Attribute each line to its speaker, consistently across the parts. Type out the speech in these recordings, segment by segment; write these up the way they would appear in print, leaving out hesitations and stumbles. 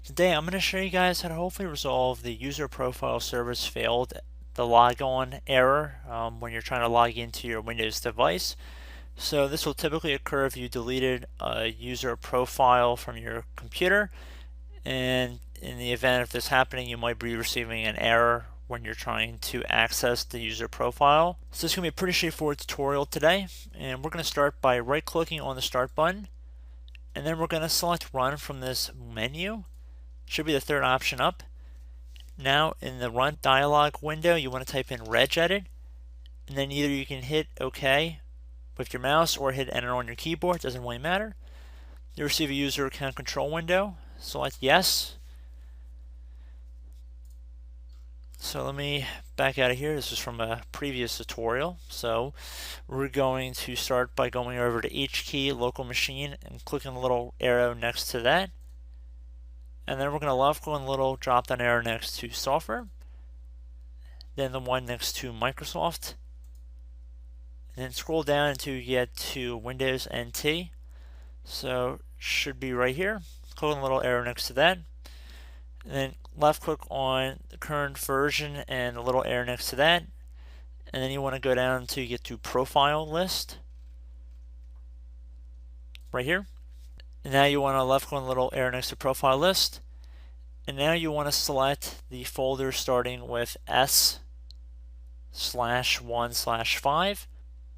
Speaker 1: Today I'm going to show you guys how to hopefully resolve the user profile service failed, the logon error when you're trying to log into your Windows device. So this will typically occur if you deleted a user profile from your computer, and in the event of this happening you might be receiving an error when you're trying to access the user profile. So this is going to be a pretty straightforward tutorial today, and we're going to start by right clicking on the start button, and then we're going to select run from this menu. Should be the third option up. Now in the run dialog window you want to type in regedit, and then either you can hit OK with your mouse or hit enter on your keyboard, it doesn't really matter. You receive a user account control window, select yes. So let me back out of here. This is from a previous tutorial. So we're going to start by going over to HKey local machine and clicking the little arrow next to that. And then we're going to left click on the little drop down arrow next to software, then the one next to Microsoft, and then scroll down until you get to Windows NT. So should be right here. Click on the little arrow next to that, and then left click on the current version and the little arrow next to that, and then you want to go down until you get to profile list right here. And now you want to left click on the little arrow next to profile list, and now you want to select the folder starting with S/1/5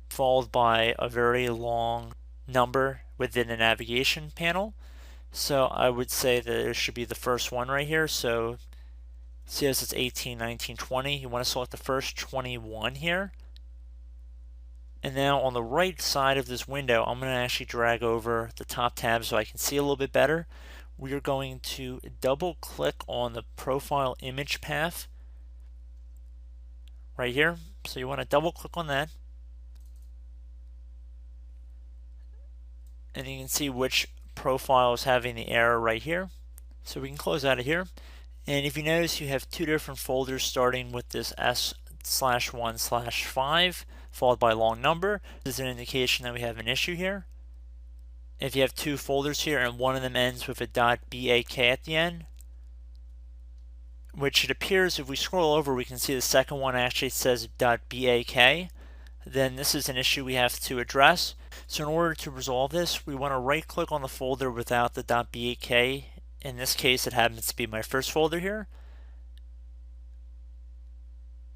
Speaker 1: followed by a very long number within the navigation panel. So I would say that it should be the first one right here. So see as it's 18, 19, 20. You want to select the first 21 here. And now on the right side of this window, I'm going to actually drag over the top tab so I can see a little bit better. We are going to double click on the profile image path right here. So you want to double click on that. And you can see which profile is having the error right here. So we can close out of here. And if you notice, you have two different folders starting with this S/1/5 followed by a long number. This is an indication that we have an issue here. If you have two folders here and one of them ends with a .bak at the end, which it appears if we scroll over we can see the second one actually says .bak, then this is an issue we have to address. So in order to resolve this, we want to right click on the folder without the .bak. In this case it happens to be my first folder here,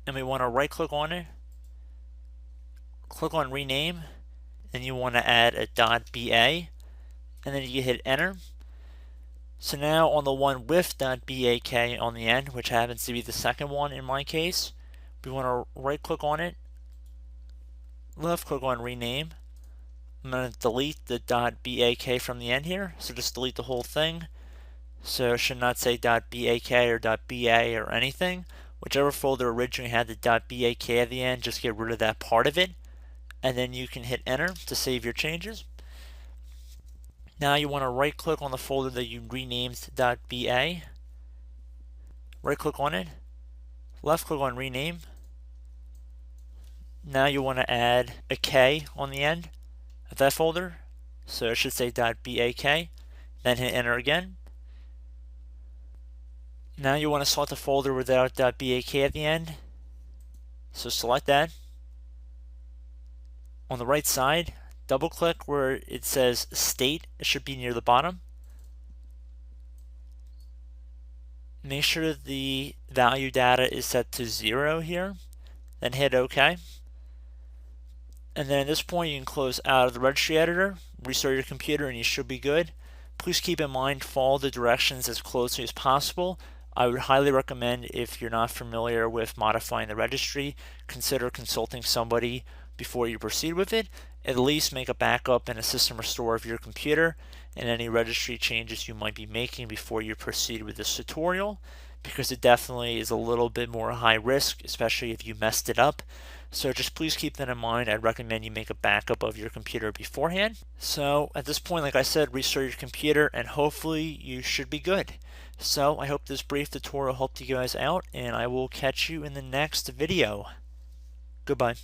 Speaker 1: and we want to right click on it, click on rename, and you want to add a .ba, and then you hit enter. So now on the one with .bak on the end, which happens to be the second one in my case, we want to right click on it, left click on rename. I'm going to delete the .bak from the end here, so just delete the whole thing. So it should not say .bak or .ba or anything. Whichever folder originally had the .bak at the end, just get rid of that part of it, and then you can hit enter to save your changes. Now you want to right click on the folder that you renamed .ba, right click on it, left click on rename. Now you want to add a K on the end of that folder, so it should say .bak, then hit enter again. Now you want to select a folder without .bak at the end, so select that. On the right side, double click where it says state, it should be near the bottom. Make sure the value data is set to 0 here, then hit OK. And then at this point you can close out of the registry editor, restart your computer, and you should be good. Please keep in mind, follow the directions as closely as possible. I would highly recommend, if you're not familiar with modifying the registry, consider consulting somebody before you proceed with it. At least make a backup and a system restore of your computer and any registry changes you might be making before you proceed with this tutorial, because it definitely is a little bit more high risk, especially if you messed it up. So just please keep that in mind. I'd recommend you make a backup of your computer beforehand. So at this point, like I said, restart your computer and hopefully you should be good. So I hope this brief tutorial helped you guys out, and I will catch you in the next video. Goodbye.